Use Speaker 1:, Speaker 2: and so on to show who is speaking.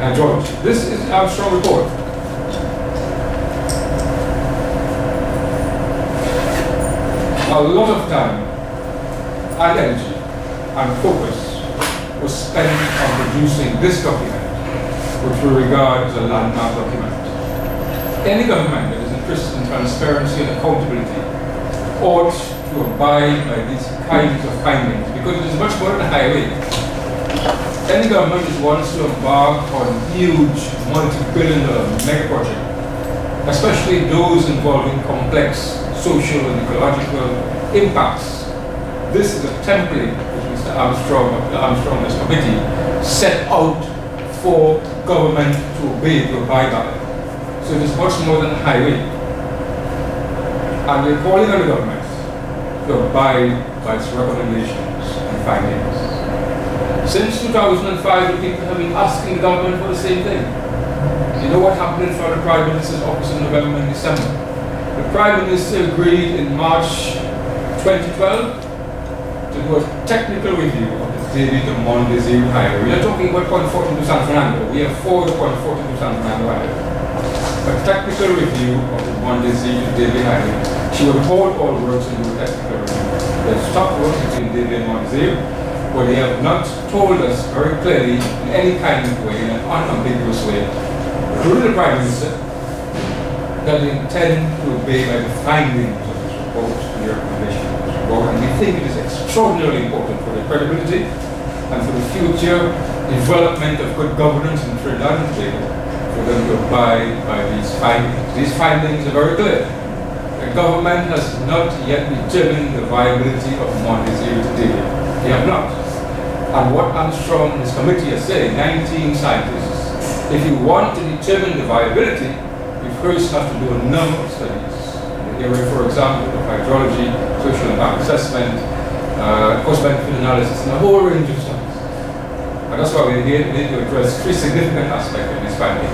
Speaker 1: hydrology. This is the Armstrong Report. A lot of time and energy and focus was spent on producing this document, which we regard as a landmark document. Any government that is interested in transparency and accountability ought to abide by these kinds of findings, because it is much more than a highway. Any government that wants to embark on huge multi-billion-dollar mega project, especially those involving complex social and ecological impacts. This is a template which Mr. Armstrong of the Armstrong Committee set out for government to obey, to abide by. So it is much more than a highway. And we're calling on the government to abide by its recommendations and findings. Since 2005, the people have been asking the government for the same thing. You know what happened in front of the Prime Minister's office in November and December? The Prime Minister agreed in March 2012 to do a technical review of the David to Mondesir highway. We are talking about point 42 San Fernando. We have four the point 42 San Fernando highway. A technical review of the Mondesir to David highway. She would hold all works and do a technical review. They have stopped work between David and Mondesir, but they have not told us very clearly in any kind of way, in an unambiguous way, including the Prime Minister, that they intend to obey by the findings of this report and the recommendations of this report. And we think it is extraordinarily important for the credibility and for the future development of good governance in Trinidad and Tobago for them to abide by these findings. These findings are very clear. The government has not yet determined the viability of Mondesir to David. They have not. And what Armstrong and his committee are saying, 19 scientists, if you want to determine the viability, you first have to do a number of studies. In the area, for example, of hydrology, social impact assessment, cost-benefit analysis, and a whole range of studies. And that's why we're here today to address three significant aspects of this finding.